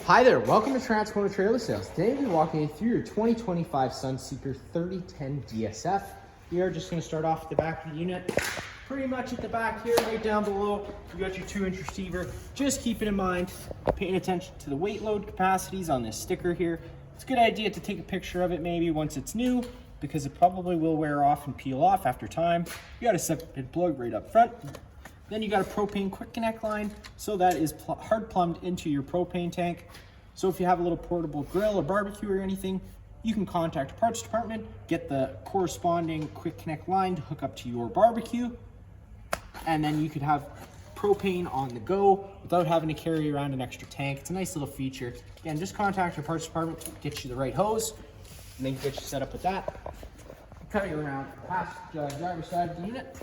Hi there, welcome to Transmotor Trailer Sales. Today we'll be walking you through your 2025 Sunseeker 3010 DSF. We are just going to start off at the back of the unit. Pretty much at the back here, right down below, you got your 2-inch receiver. Just keeping in mind, paying attention to the weight load capacities on this sticker here. It's a good idea to take a picture of it maybe once it's new, because it probably will wear off and peel off after time. You got a 7-pin plug right up front. Then you got a propane quick connect line, so that is hard plumbed into your propane tank. So if you have a little portable grill or barbecue or anything, you can contact a parts department, get the corresponding quick connect line to hook up to your barbecue, and then you could have propane on the go without having to carry around an extra tank. It's a nice little feature. Again, just contact your parts department, get you the right hose, and then get you set up with that. Cut you around past driver's side of the unit.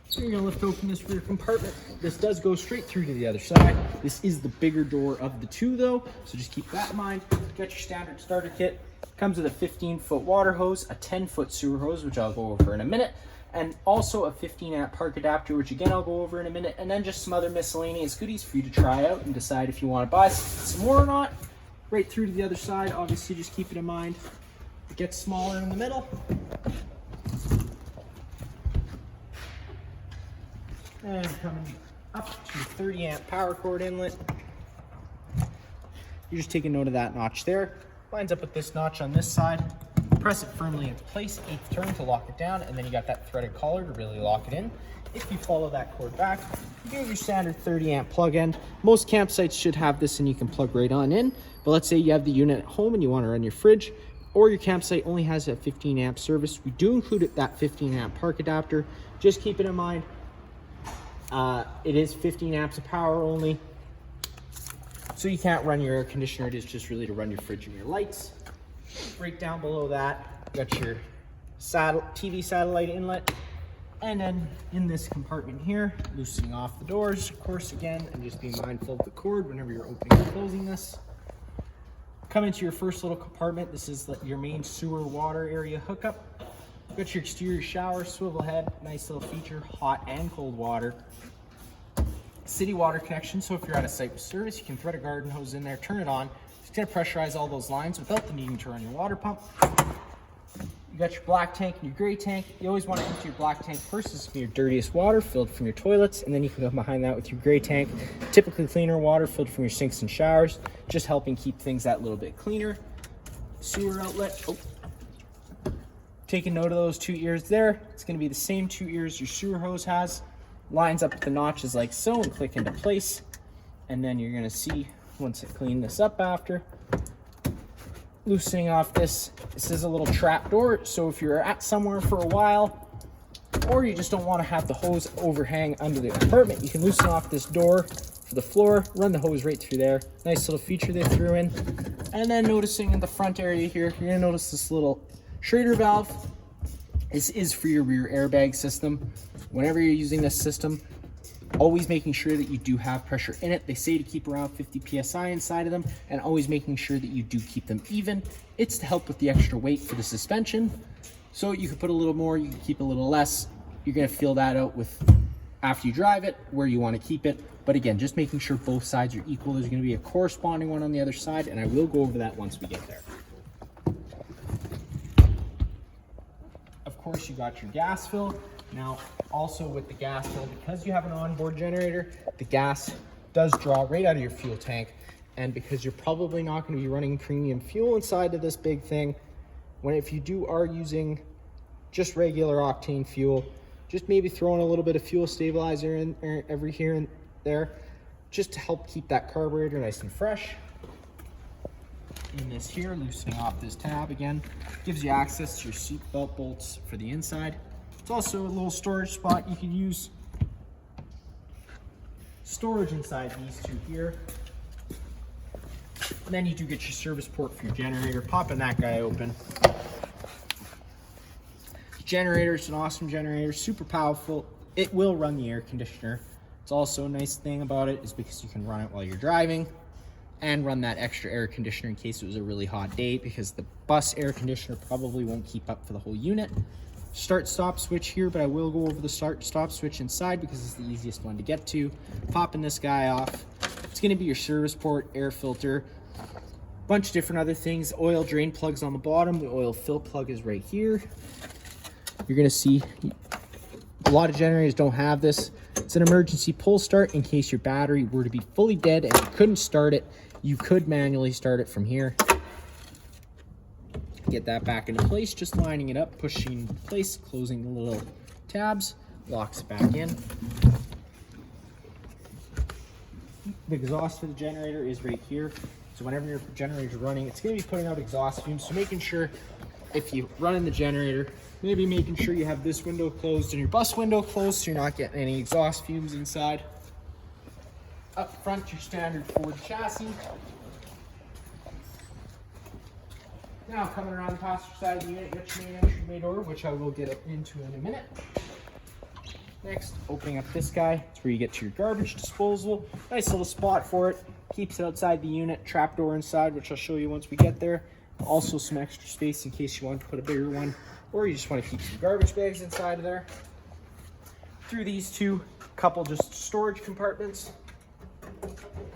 So you're going to lift open this rear compartment. This does go straight through to the other side. This is the bigger door of the two though, so just keep that in mind. Got your standard starter kit. Comes with a 15-foot water hose, a 10-foot sewer hose, which I'll go over in a minute, and also a 15-amp park adapter, which again I'll go over in a minute, and then just some other miscellaneous goodies for you to try out and decide if you want to buy some more or not. Right through to the other side, obviously just keep it in mind. It gets smaller in the middle. And coming up to the 30-amp power cord inlet. You just take a note of that notch there. Lines up with this notch on this side. Press it firmly into place, 8th turn to lock it down, and then you got that threaded collar to really lock it in. If you follow that cord back, you get your standard 30-amp plug end. Most campsites should have this and you can plug right on in. But let's say you have the unit at home and you want to run your fridge, or your campsite only has a 15-amp service. We do include that 15-amp park adapter. Just keep it in mind. It is 15 amps of power only, so you can't run your air conditioner. It is just really to run your fridge and your lights. Right down below that, you got your TV satellite inlet, and then in this compartment here, loosening off the doors, of course, again, and just be mindful of the cord whenever you're opening and closing this. Come into your first little compartment. This is your main sewer water area hookup. Got your exterior shower, swivel head, nice little feature, hot and cold water. City water connection, so if you're at a site with service, you can thread a garden hose in there, turn it on. It's gonna pressurize all those lines without the needing to run your water pump. You got your black tank and your gray tank. You always wanna empty your black tank first. This is your dirtiest water filled from your toilets, and then you can go behind that with your gray tank. Typically cleaner water filled from your sinks and showers, just helping keep things that little bit cleaner. Sewer outlet, taking note of those 2 ears there. It's going to be the same 2 ears your sewer hose has. Lines up with the notches like so and click into place. And then you're going to see, once I clean this up after, loosening off this. This is a little trap door, so if you're at somewhere for a while, or you just don't want to have the hose overhang under the compartment, you can loosen off this door for the floor, run the hose right through there. Nice little feature they threw in. And then noticing in the front area here, you're going to notice this little Schrader valve. This is for your rear airbag system. Whenever you're using this system, always making sure that you do have pressure in it. They say to keep around 50 psi inside of them, and always making sure that you do keep them even. It's to help with the extra weight for the suspension. So you can put a little more, you can keep a little less. You're gonna feel that out with after you drive it, where you want to keep it. But again, just making sure both sides are equal. There's gonna be a corresponding one on the other side, and I will go over that once we get there. Of course, you got your gas fill. Now, also with the gas fill, because you have an onboard generator, the gas does draw right out of your fuel tank. And because you're probably not going to be running premium fuel inside of this big thing, if you are using just regular octane fuel, just maybe throwing a little bit of fuel stabilizer in every here and there, just to help keep that carburetor nice and fresh. In this here, loosening off this tab again, gives you access to your seat belt bolts for the inside. It's also a little storage spot. You can use storage inside these two here. And then you do get your service port for your generator. Popping that guy open. Generator, it's an awesome generator, super powerful. It will run the air conditioner. It's also a nice thing about it is because you can run it while you're driving and run that extra air conditioner in case it was a really hot day, because the bus air conditioner probably won't keep up for the whole unit. Start stop switch here, but I will go over the start stop switch inside because it's the easiest one to get to. Popping this guy off, it's It's going to be your service port, air filter, bunch of different other things. Oil drain plugs on the bottom. The oil fill plug is right here. You're going to see a lot of generators don't have this. It's an emergency pull start in case your battery were to be fully dead and you couldn't start it. You could manually start it from here. Get that back into place, just lining it up, pushing into place, closing the little tabs, locks it back in. The exhaust for the generator is right here. So whenever your generator is running, it's going to be putting out exhaust fumes. So making sure if you run in the generator, maybe making sure you have this window closed and your bus window closed so you're not getting any exhaust fumes inside. Up front, your standard Ford chassis. Now coming around the passenger side of the unit, you got your main entryway door, which I will get into in a minute. Next, opening up this guy, it's where you get to your garbage disposal. Nice little spot for it. Keeps it outside the unit. Trap door inside, which I'll show you once we get there. Also some extra space in case you want to put a bigger one, or you just want to keep some garbage bags inside of there. Through these two, couple just storage compartments.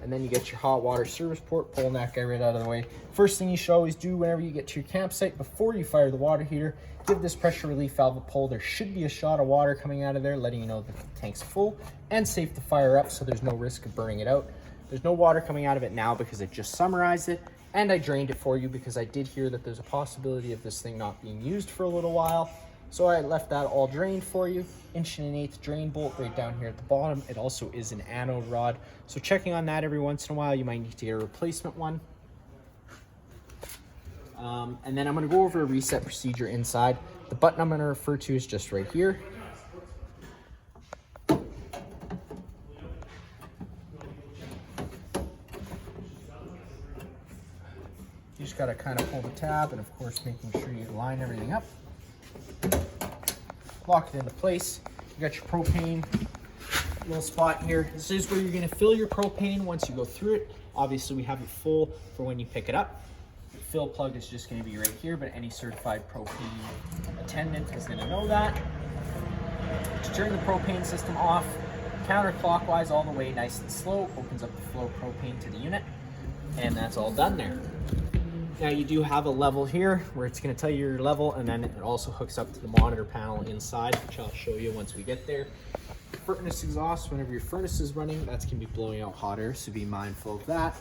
And then you get your hot water service port, pulling that guy right out of the way. First thing you should always do whenever you get to your campsite, before you fire the water heater, give this pressure relief valve a pull. There should be a shot of water coming out of there, letting you know that the tank's full and safe to fire up, so there's no risk of burning it out. There's no water coming out of it now because I just summarized it, and I drained it for you because I did hear that there's a possibility of this thing not being used for a little while. So I left that all drained for you. 1.1/8" drain bolt right down here at the bottom. It also is an anode rod. So checking on that every once in a while, you might need to get a replacement one. And then I'm gonna go over a reset procedure inside. The button I'm gonna refer to is just right here. You just gotta kind of pull the tab, and of course making sure you line everything up. Lock it into place. You got your propane little spot here. This is where you're going to fill your propane once you go through it. Obviously we have it full for when you pick it up. The fill plug is just going to be right here, but any certified propane attendant is going to know that. To turn the propane system off, counterclockwise all the way, nice and slow, opens up the flow of propane to the unit, and that's all done there. Now you do have a level here where it's going to tell you your level, and then it also hooks up to the monitor panel inside, which I'll show you once we get there. Furnace exhaust, whenever your furnace is running, that's going to be blowing out hot air, so be mindful of that.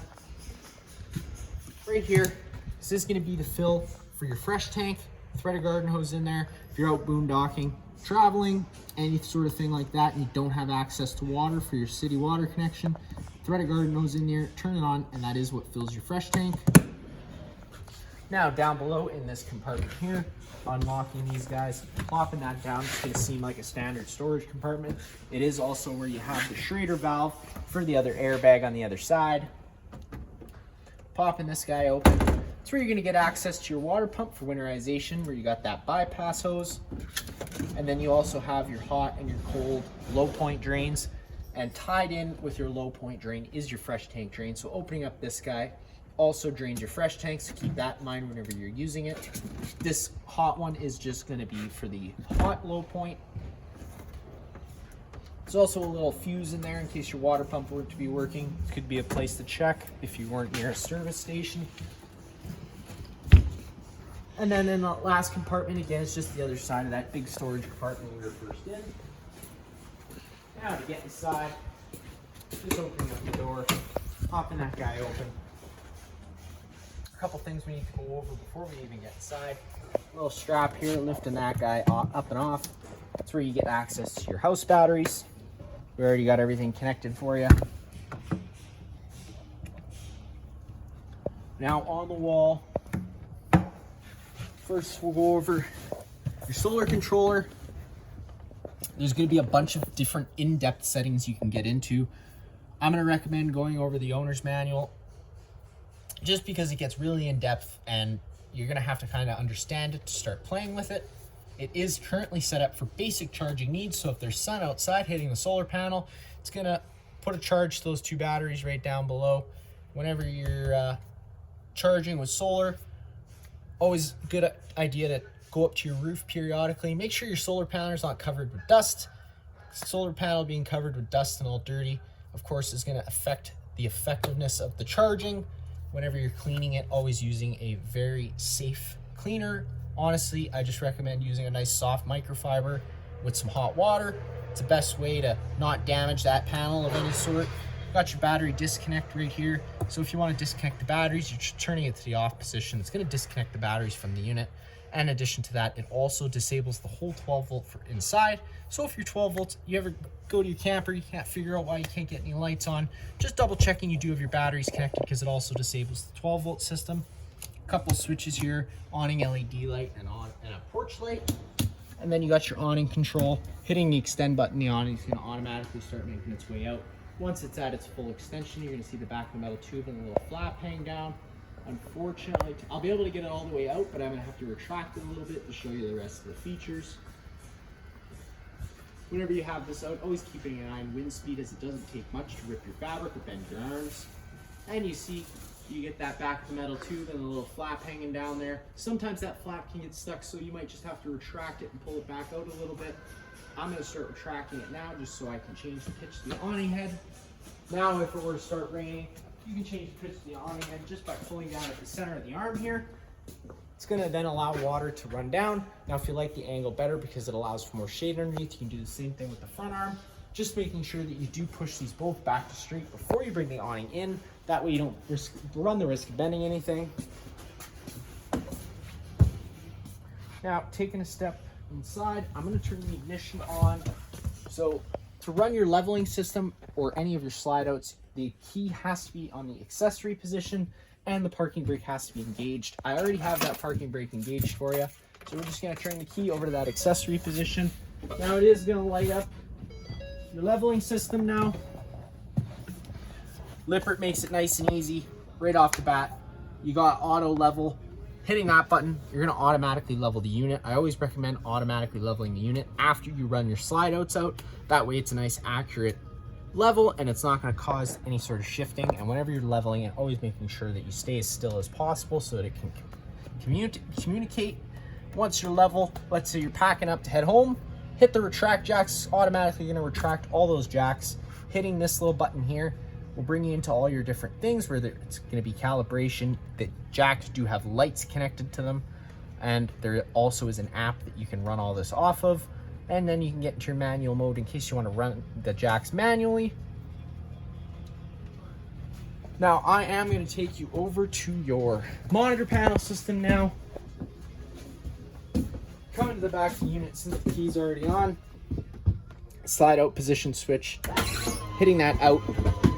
Right here, this is going to be the fill for your fresh tank. Threaded garden hose in there. If you're out boondocking, traveling, any sort of thing like that, and you don't have access to water for your city water connection, threaded garden hose in there, turn it on, and that is what fills your fresh tank. Now down below in this compartment here, unlocking these guys, plopping that down, it's going to seem like a standard storage compartment. It is also where you have the Schrader valve for the other airbag on the other side. Popping this guy open, it's where you're going to get access to your water pump for winterization, where you got that bypass hose. And then you also have your hot and your cold low point drains, and tied in with your low point drain is your fresh tank drain. So opening up this guy also drains your fresh tanks, so keep that in mind whenever you're using it. This hot one is just going to be for the hot low point. There's also a little fuse in there in case your water pump weren't to be working. It could be a place to check if you weren't near a service station. And then in the last compartment, again, it's just the other side of that big storage compartment we were first in. Now to get inside, just opening up the door, popping that guy open. Couple things we need to go over before we even get inside. A little strap here, lifting that guy up and off. That's where you get access to your house batteries. We already got everything connected for you. Now on the wall, first we'll go over your solar controller. There's going to be a bunch of different in-depth settings you can get into. I'm going to recommend going over the owner's manual, just because it gets really in-depth and you're going to have to kind of understand it to start playing with it. It is currently set up for basic charging needs, so if there's sun outside hitting the solar panel, it's going to put a charge to those two batteries right down below. Whenever you're charging with solar, always a good idea to go up to your roof periodically. Make sure your solar panel is not covered with dust. Solar panel being covered with dust and all dirty, of course, is going to affect the effectiveness of the charging. Whenever you're cleaning it, always using a very safe cleaner. Honestly, I just recommend using a nice soft microfiber with some hot water. It's the best way to not damage that panel of any sort. Got your battery disconnect right here. So if you want to disconnect the batteries, you're just turning it to the off position. It's going to disconnect the batteries from the unit. And in addition to that, it also disables the whole 12 volt for inside. So if you're 12 volts, you ever go to your camper, you can't figure out why you can't get any lights on, just double checking you do have your batteries connected, because it also disables the 12 volt system. A couple switches here, awning LED light and a porch light. And then you got your awning control. Hitting the extend button, the awning is going to automatically start making its way out. Once it's at its full extension, you're going to see the back of the metal tube and a little flap hang down. Unfortunately, I'll be able to get it all the way out, but I'm going to have to retract it a little bit to show you the rest of the features. Whenever you have this out, always keeping an eye on wind speed, as it doesn't take much to rip your fabric or bend your arms. And you see, you get that back of the metal tube and a little flap hanging down there. Sometimes that flap can get stuck, so you might just have to retract it and pull it back out a little bit. I'm going to start retracting it now, just so I can change the pitch of the awning head. Now, if it were to start raining, you can change the pitch of the awning head just by pulling down at the center of the arm here. It's going to then allow water to run down. Now, if you like the angle better because it allows for more shade underneath, you can do the same thing with the front arm. Just making sure that you do push these both back to straight before you bring the awning in. That way you don't run the risk of bending anything. Now, taking a step inside, I'm going to turn the ignition on. So to run your leveling system or any of your slide outs, the key has to be on the accessory position and the parking brake has to be engaged. I already have that parking brake engaged for you. So we're just going to turn the key over to that accessory position. Now it is going to light up your leveling system now. Lippert makes it nice and easy right off the bat. You got auto level. Hitting that button, you're going to automatically level the unit. I always recommend automatically leveling the unit after you run your slide outs out. That way it's a nice accurate level and it's not going to cause any sort of shifting. And whenever you're leveling it, always making sure that you stay as still as possible so that it can communicate. Once you're level, let's say you're packing up to head home, hit the retract jacks. It's automatically going to retract all those jacks. Hitting this little button here will bring you into all your different things where it's going to be calibration. The jacks do have lights connected to them, and there also is an app that you can run all this off of. And then you can get into your manual mode in case you want to run the jacks manually. Now I am going to take you over to your monitor panel system now. Coming to the back of the unit, since the key's already on, slide out position switch, hitting that out,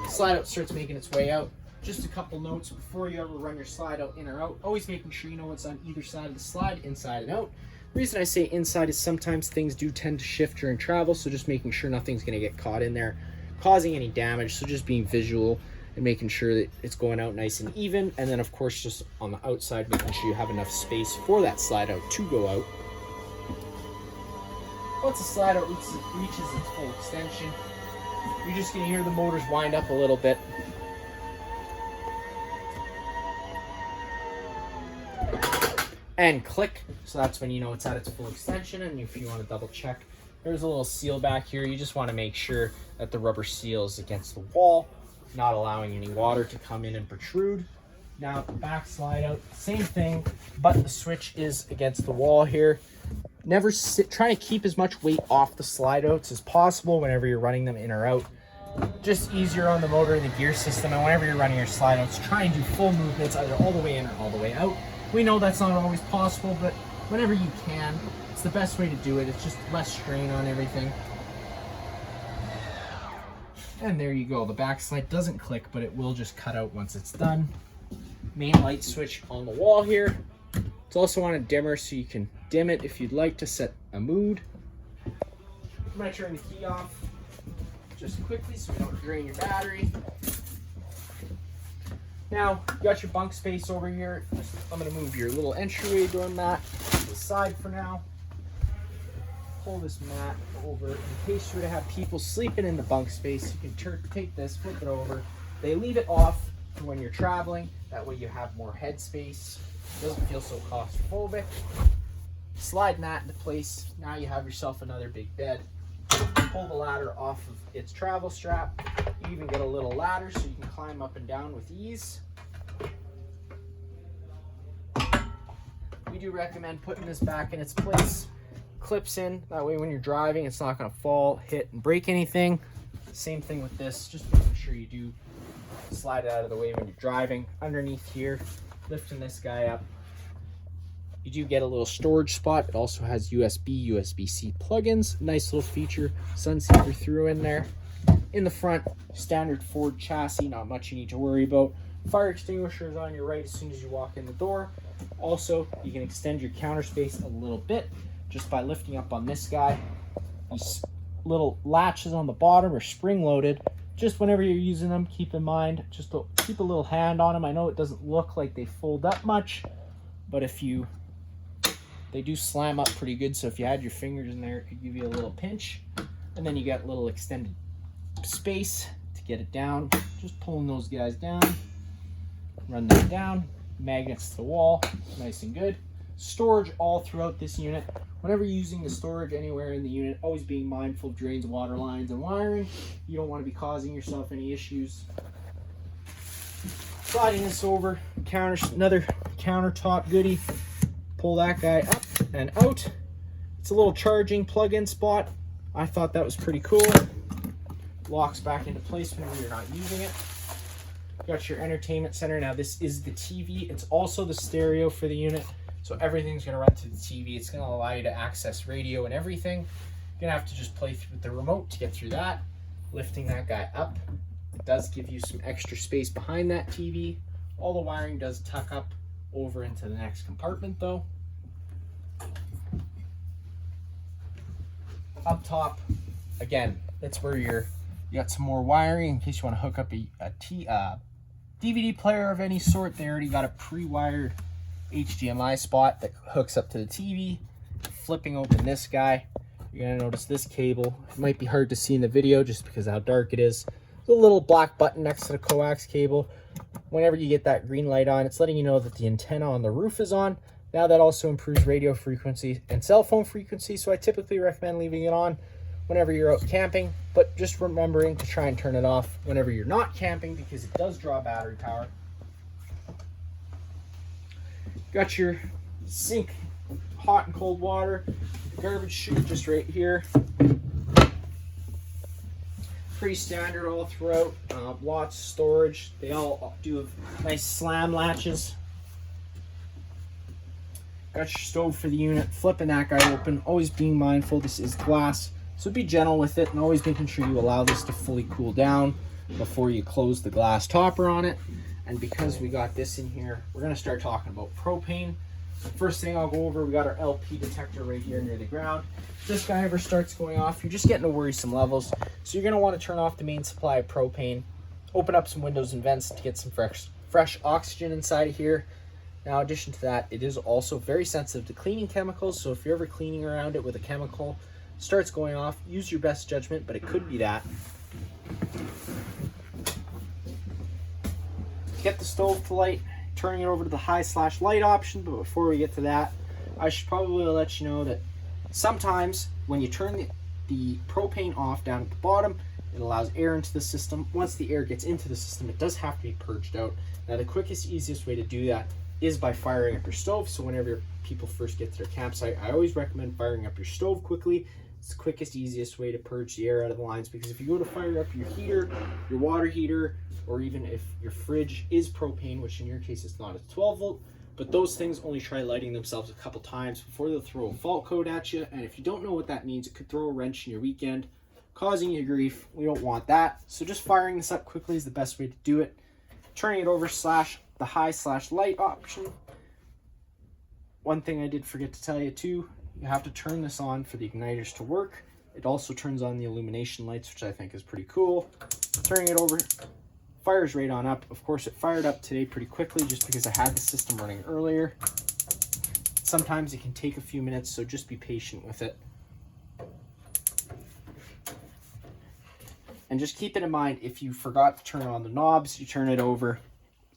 slide out starts making its way out. Just a couple notes before you ever run your slide out in or out, always making sure you know what's on either side of the slide, inside and out. The reason I say inside is sometimes things do tend to shift during travel, so just making sure nothing's going to get caught in there causing any damage. So just being visual and making sure that it's going out nice and even. And then of course just on the outside, making sure you have enough space for that slide out to go out. Once the slide out reaches its full extension, you're just going to hear the motors wind up a little bit. And click, so that's when you know it's at its full extension. And if you want to double check, there's a little seal back here. You just want to make sure that the rubber seal is against the wall, not allowing any water to come in and protrude. Now the back slide out, same thing, but the switch is against the wall here. Never try to keep as much weight off the slide outs as possible whenever you're running them in or out. Just easier on the motor and the gear system. And whenever you're running your slide outs, try and do full movements either all the way in or all the way out. We know that's not always possible, but whenever you can, it's the best way to do it. It's just less strain on everything. And there you go. The back slide doesn't click, but it will just cut out once it's done. Main light switch on the wall here. It's also on a dimmer, so you can dim it if you'd like to set a mood. I'm going to turn the key off just quickly so we don't drain your battery. Now, you got your bunk space over here. I'm going to move your little entryway door mat to the side for now. Pull this mat over in case you were to have people sleeping in the bunk space. You can take this, flip it over. They leave it off for when you're traveling. That way you have more head space. Doesn't feel so claustrophobic. Slide that into place. Now you have yourself another big bed. pull the ladder off of its travel strap. You even get a little ladder so you can climb up and down with ease. We do recommend putting this back in its place. Clips in, that way when you're driving it's not going to fall, hit, and break anything. Same thing with this, just making sure you do slide it out of the way when you're driving. Underneath here, lifting this guy up, you do get a little storage spot. It also has USB, USB-C plugins. Nice little feature. Sunseeker threw in there. In the front, standard Ford chassis, not much you need to worry about. Fire extinguisher is on your right as soon as you walk in the door. Also, you can extend your counter space a little bit just by lifting up on this guy. These little latches on the bottom are spring loaded. Just whenever you're using them, keep in mind, just to keep a little hand on them. I know it doesn't look like they fold up much, but they do slam up pretty good. So if you had your fingers in there, it could give you a little pinch. And then you got a little extended space to get it down. Just pulling those guys down, run them down, magnets to the wall, nice and good. Storage all throughout this unit. Whenever you're using the storage anywhere in the unit, always being mindful of drains, water lines, and wiring. You don't want to be causing yourself any issues. Sliding this over, another countertop goodie. Pull that guy up and out. It's a little charging plug-in spot. I thought that was pretty cool. Locks back into place whenever you're not using it. Got your entertainment center. Now this is the TV. It's also the stereo for the unit. So everything's going to run through the TV. It's going to allow you to access radio and everything. You're going to have to just play with the remote to get through that. Lifting that guy up. It does give you some extra space behind that TV. All the wiring does tuck up over into the next compartment though. Up top, again, that's where you got some more wiring in case you want to hook up a DVD player of any sort. They already got a pre-wired HDMI spot that hooks up to the TV. Flipping open this guy, you're gonna notice this cable. It might be hard to see in the video just because of how dark it is. There's a little black button next to the coax cable. Whenever you get that green light on, it's letting you know that the antenna on the roof is on. Now that also improves radio frequency and cell phone frequency, so I typically recommend leaving it on whenever you're out camping, but just remembering to try and turn it off whenever you're not camping because it does draw battery power. Got your sink, hot and cold water, garbage chute just right here. Pretty standard all throughout, lots of storage. They all do have nice slam latches. Got your stove for the unit, flipping that guy open, always being mindful this is glass, so be gentle with it and always making sure you allow this to fully cool down before you close the glass topper on it. And because we got this in here, we're going to start talking about propane. First thing I'll go over, we got our LP detector right here near the ground. If this guy ever starts going off, you're just getting to worrisome levels. So you're going to want to turn off the main supply of propane, open up some windows and vents to get some fresh oxygen inside of here. Now, in addition to that, it is also very sensitive to cleaning chemicals. So if you're ever cleaning around it with a chemical, starts going off, use your best judgment, but it could be that. Get the stove to light, turning it over to the high/light option. But before we get to that, I should probably let you know that sometimes when you turn the propane off down at the bottom, it allows air into the system. Once the air gets into the system, it does have to be purged out. Now, the quickest, easiest way to do that is by firing up your stove. So whenever people first get to their campsite, I always recommend firing up your stove quickly. It's the quickest, easiest way to purge the air out of the lines, because if you go to fire up your heater, your water heater, or even if your fridge is propane, which in your case it's not, it's 12 volt, but those things only try lighting themselves a couple times before they'll throw a fault code at you. And if you don't know what that means, it could throw a wrench in your weekend, causing you grief. We don't want that. So just firing this up quickly is the best way to do it. Turning it over / the high/light option. One thing I did forget to tell you too, you have to turn this on for the igniters to work. It also turns on the illumination lights, which I think is pretty cool. Turning it over, fires right on up. Of course, it fired up today pretty quickly just because I had the system running earlier. Sometimes it can take a few minutes, so just be patient with it. And just keep it in mind, if you forgot to turn on the knobs, you turn it over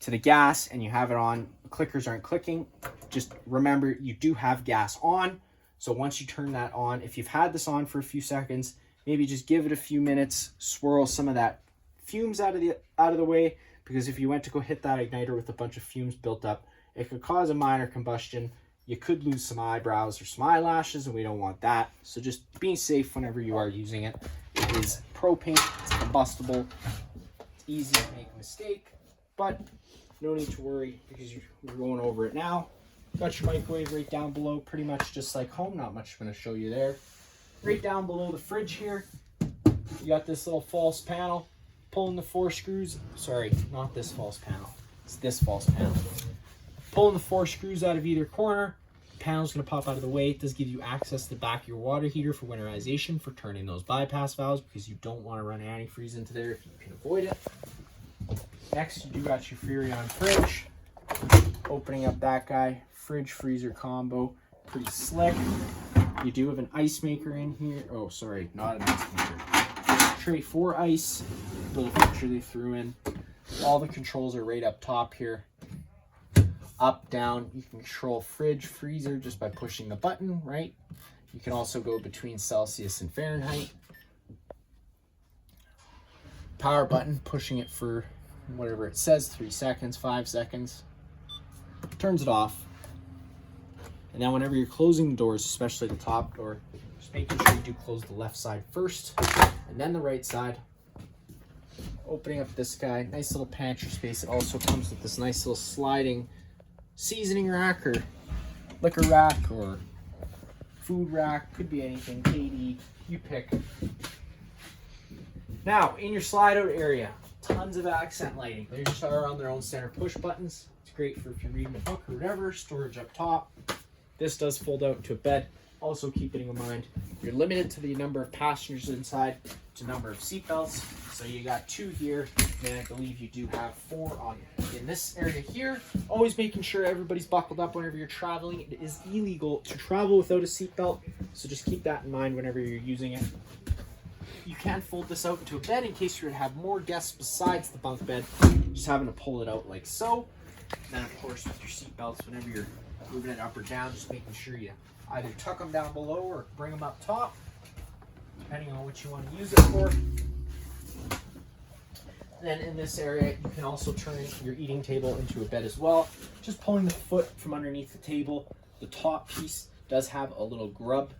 to the gas and you have it on, the clickers aren't clicking. Just remember, you do have gas on. So once you turn that on, if you've had this on for a few seconds, maybe just give it a few minutes, swirl some of that fumes out of the way, because if you went to go hit that igniter with a bunch of fumes built up, it could cause a minor combustion. You could lose some eyebrows or some eyelashes, and we don't want that. So just be safe whenever you are using it. It is propane, it's combustible, it's easy to make a mistake, but no need to worry because we're going over it now. Got your microwave right down below, pretty much just like home. Not much I'm going to show you there. Right down below the fridge here, you got this little false panel. Pulling the 4 screws, sorry, not this false panel. It's this false panel. Pulling the 4 screws out of either corner, the panel's going to pop out of the way. It does give you access to the back of your water heater for winterization, for turning those bypass valves, because you don't want to run antifreeze into there if you can avoid it. Next, you do got your Freon fridge. Opening up that guy, fridge freezer combo, pretty slick. You do have an ice maker in here. Oh, sorry, not an ice maker. Tray for ice, little feature they threw in. All the controls are right up top here. Up, down, you can control fridge, freezer just by pushing the button, right? You can also go between Celsius and Fahrenheit. Power button, pushing it for whatever it says, 3 seconds, 5 seconds. Turns it off. And then whenever you're closing the doors, especially the top door, just making sure you do close the left side first and then the right side. Opening up this guy, nice little pantry space. It also comes with this nice little sliding seasoning rack or liquor rack or food rack. Could be anything, KD, you pick. Now, in your slide out area, tons of accent lighting. They just are on their own center push buttons. It's great for if you're reading a book or whatever. Storage up top. This does fold out into a bed. Also keeping in mind, you're limited to the number of passengers inside, to number of seatbelts. So you got 2 here, and I believe you do have 4 on in this area here. Always making sure everybody's buckled up whenever you're traveling. It is illegal to travel without a seatbelt, so just keep that in mind whenever you're using it. You can fold this out into a bed in case you're going to have more guests besides the bunk bed. Just having to pull it out like so. And then, of course, with your seatbelts, whenever you're moving it up or down, just making sure you either tuck them down below or bring them up top, depending on what you want to use it for. Then in this area, you can also turn your eating table into a bed as well. Just pulling the foot from underneath the table. The top piece does have a little grub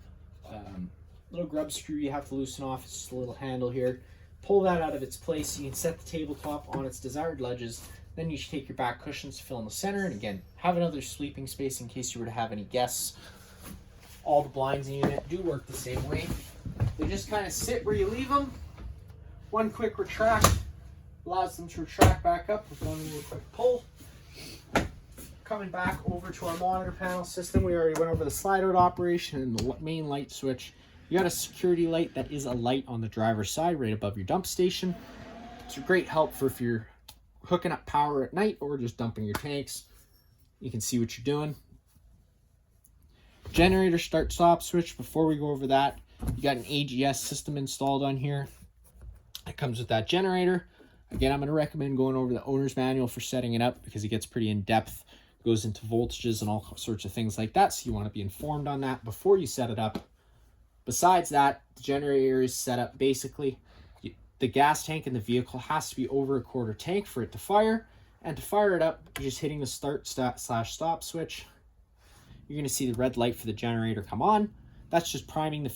screw you have to loosen off. It's just a little handle here. Pull that out of its place. So you can set the tabletop on its desired ledges. Then you should take your back cushions to fill in the center. And again, have another sleeping space in case you were to have any guests. All the blinds in the unit do work the same way. They just kind of sit where you leave them. One quick retract allows them to retract back up with one little quick pull. Coming back over to our monitor panel system, we already went over the slide out operation and the main light switch. You got a security light that is a light on the driver's side right above your dump station. It's a great help for if you're hooking up power at night or just dumping your tanks. You can see what you're doing. Generator start stop switch. Before we go over that, you got an AGS system installed on here. It comes with that generator. Again, I'm going to recommend going over the owner's manual for setting it up because it gets pretty in depth. Goes into voltages and all sorts of things like that. So you want to be informed on that before you set it up. Besides that, the generator is set up basically. The gas tank in the vehicle has to be over a quarter tank for it to fire. And to fire it up, you're just hitting the start/stop switch. You're going to see the red light for the generator come on. That's just priming the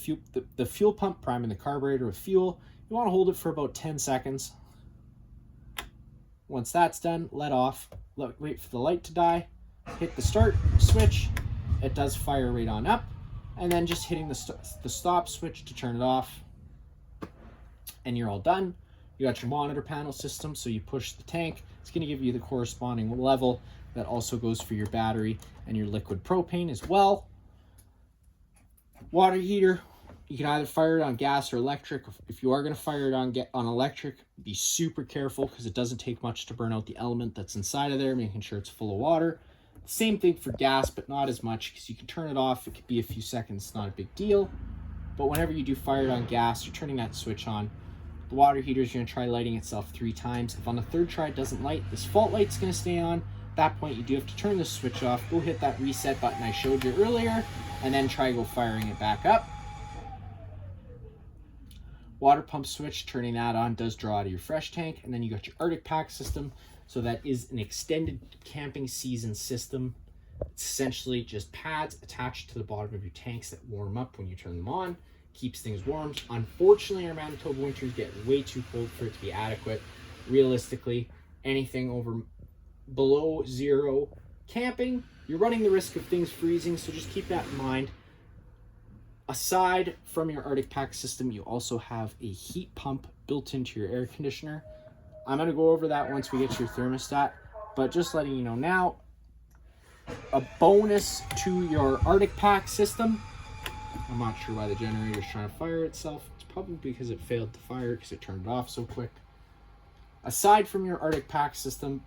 fuel pump, priming the carburetor with fuel. You want to hold it for about 10 seconds. Once that's done, let off. Wait for the light to die. Hit the start switch. It does fire right on up. And then just hitting the stop switch to turn it off. And you're all done. You got your monitor panel system, so you push the tank. It's going to give you the corresponding level. That also goes for your battery and your liquid propane as well. Water heater, you can either fire it on gas or electric. If you are going to fire it on electric, be super careful because it doesn't take much to burn out the element that's inside of there, making sure it's full of water. Same thing for gas, but not as much because you can turn it off. It could be a few seconds, it's not a big deal. But whenever you do fire it on gas, you're turning that switch on. The water heater is going to try lighting itself 3 times. If on the 3rd try it doesn't light, this fault light's going to stay on. At that point, you do have to turn the switch off. Go hit that reset button I showed you earlier, and then try go firing it back up. water pump switch, turning that on does draw out of your fresh tank. And then you got your Arctic Pack system. So that is an extended camping season system. It's essentially just pads attached to the bottom of your tanks that warm up when you turn them on. Keeps things warm. Unfortunately, our Manitoba winters get way too cold for it to be adequate. Realistically, anything below zero camping, you're running the risk of things freezing, so just keep that in mind. Aside from your Arctic Pack system, you also have a heat pump built into your air conditioner. I'm going to go over that once we get to your thermostat, but just letting you know now, a bonus to your Arctic Pack system. I'm not sure why the generator is trying to fire itself. It's probably because it failed to fire because it turned it off so quick. Aside from your Arctic Pack system,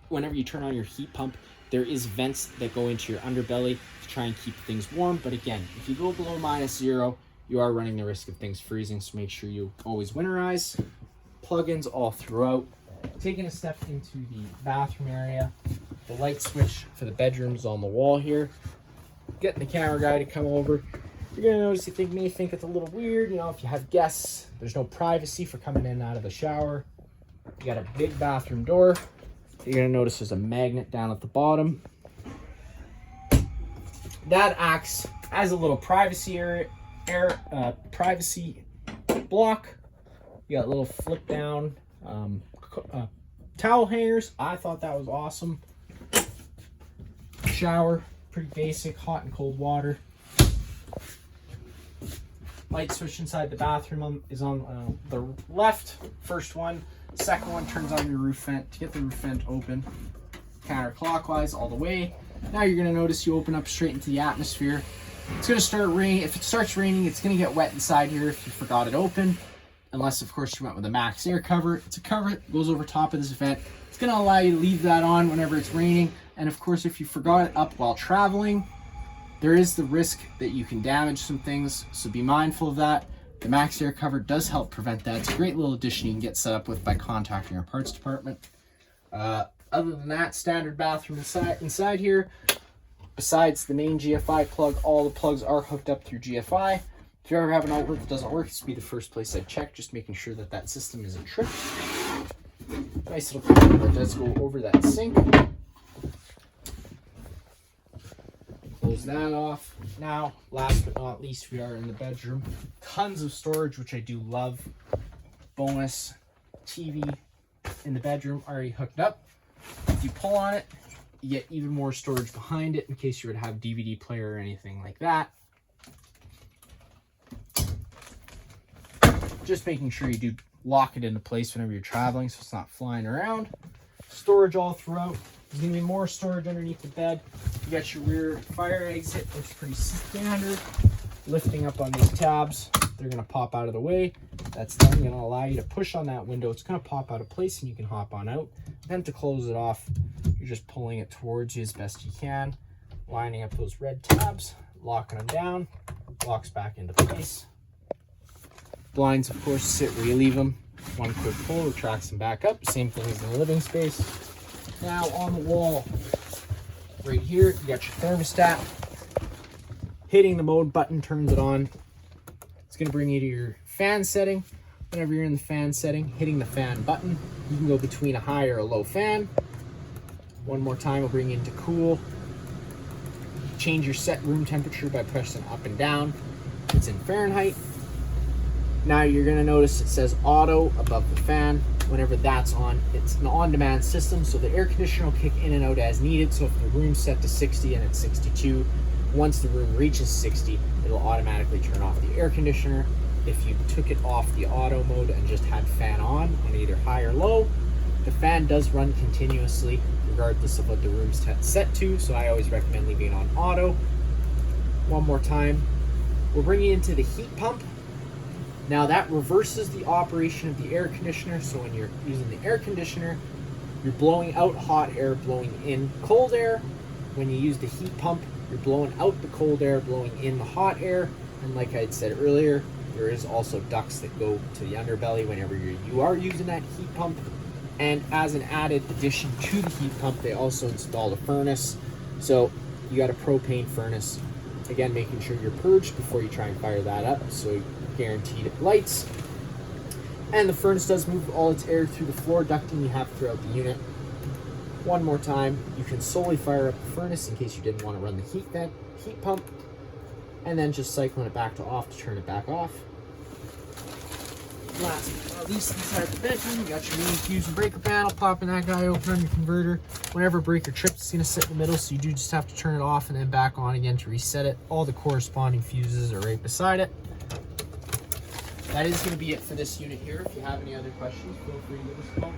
whenever you turn on your heat pump, there is vents that go into your underbelly to try and keep things warm. But again, if you go below -0, you are running the risk of things freezing. So make sure you always winterize. Plugins all throughout. Taking a step into the bathroom area, the light switch for the bedrooms on the wall here. Getting the camera guy to come over. You're gonna notice you may think it's a little weird. You know, if you have guests, there's no privacy for coming in and out of the shower. You got a big bathroom door. You're gonna notice there's a magnet down at the bottom. That acts as a little privacy privacy block. You got little flip down towel hangers. I thought that was awesome. Shower, pretty basic, hot and cold water. Light switch inside the bathroom is on the left. First one. Second one turns on your roof vent to get the roof vent open counterclockwise all the way. Now you're going to notice you open up straight into the atmosphere. It's going to start raining. If it starts raining, it's going to get wet inside here if you forgot it open. Unless, of course, you went with a max air cover. It's a cover that goes over top of this vent. It's going to allow you to leave that on whenever it's raining. And, of course, if you forgot it up while traveling, there is the risk that you can damage some things. So be mindful of that. The max air cover does help prevent that. It's a great little addition you can get set up with by contacting our parts department. Other than that, standard bathroom inside here. Besides the main GFI plug, all the plugs are hooked up through GFI. If you ever have an outlet that doesn't work, this would be the first place I'd check, just making sure that that system isn't tripped. Nice little plug that does go over that sink. Close that off. Now, last but not least, we are in the bedroom. Tons of storage, which I do love. Bonus TV in the bedroom already hooked up. If you pull on it, you get even more storage behind it in case you were to have DVD player or anything like that. Just making sure you do lock it into place whenever you're traveling so it's not flying around. Storage all throughout. There's going to be more storage underneath the bed. You got your rear fire exit, which is pretty standard. Lifting up on these tabs, they're going to pop out of the way. That's then going to allow you to push on that window. It's going to pop out of place and you can hop on out. Then to close it off, you're just pulling it towards you as best you can. Lining up those red tabs, locking them down, locks back into place. Blinds, of course, sit where you leave them. One quick pull retracts them back up. Same thing as in the living space. Now on the wall, right here, you got your thermostat. Hitting the mode button turns it on. It's going to bring you to your fan setting. Whenever you're in the fan setting, hitting the fan button, you can go between a high or a low fan. One more time, will bring you into cool. Change your set room temperature by pressing up and down. It's in Fahrenheit. Now you're going to notice it says auto above the fan. Whenever that's on, it's an on-demand system, so the air conditioner will kick in and out as needed. So if the room's set to 60 and it's 62, once the room reaches 60, it'll automatically turn off the air conditioner. If you took it off the auto mode and just had fan on either high or low, the fan does run continuously regardless of what the room's set to, so I always recommend leaving it on auto. One more time, we'll bring you into the heat pump. Now that reverses the operation of the air conditioner, so when you're using the air conditioner, you're blowing out hot air, blowing in cold air. When you use the heat pump, you're blowing out the cold air, blowing in the hot air, and like I had said earlier, there is also ducts that go to the underbelly whenever you are using that heat pump. And as an added addition to the heat pump, they also installed a furnace. So you got a propane furnace. Again, making sure you're purged before you try and fire that up, so guaranteed it lights. And the furnace does move all its air through the floor ducting you have throughout the unit. One more time, you can solely fire up the furnace in case you didn't want to run the heat pump, and then just cycling it back to off to turn it back off. Last but not least, inside the bedroom, you got your main fuse and breaker panel, popping that guy open on your converter. Whenever a breaker trips, it's going to sit in the middle, so you do just have to turn it off and then back on again to reset it. All the corresponding fuses are right beside it. That is going to be it for this unit here. If you have any other questions, feel free to give us a call.